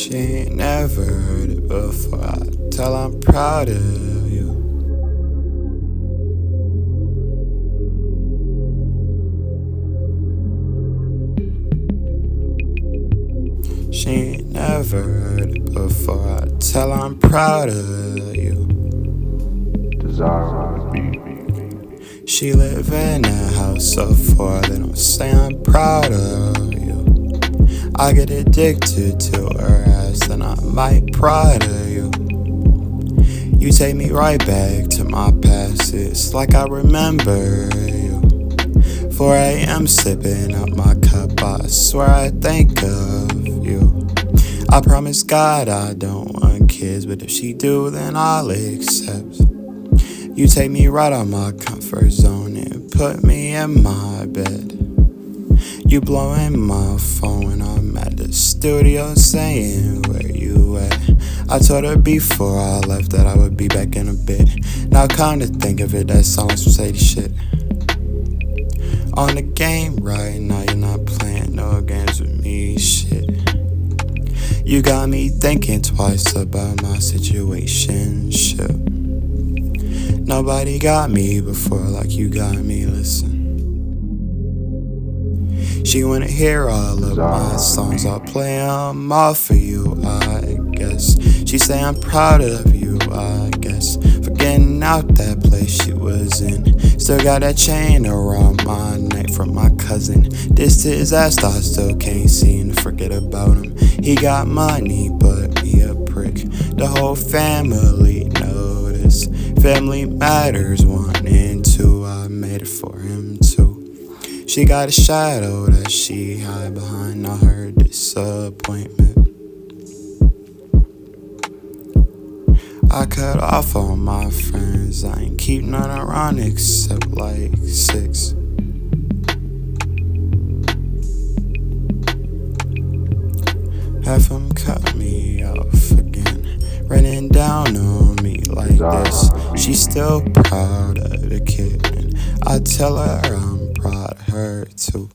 She ain't never heard it before. I tell I'm proud of you. She ain't never heard it before. I tell I'm proud of you. She live in a house of four. They don't say I'm proud of you. I get addicted to her ass, then I might pride of you. You take me right back to my past. It's like I remember you. 4 a.m. sipping up my cup. I swear I think of you. I promise God I don't want kids, but if she do, then I'll accept. You take me right out my comfort zone and put me in my bed. You blowing my phone when I'm at the studio saying where you at. I told her before I left that I would be back in a bit. Now kinda think of it, that sounds like some shady shit. On the game right now, you're not playing no games with me, shit. You got me thinking twice about my situation, shit. Nobody got me before like you got me, listen. She wanna hear all of my songs, I'll play them all for you, I guess. She say I'm proud of you, I guess. For getting out that place she was in. Still got that chain around my neck from my cousin. This to his ass, I still can't seem to forget about him. He got money, but me a prick. The whole family noticed. Family matters, 1 and 2. I made it for him too. She got a shadow that she hide behind all her disappointment. I cut off all my friends, I ain't keep none around except like 6. Half them cut me off again, running down on me like this. She's still proud of the kid, and I tell her I'm proud of her too.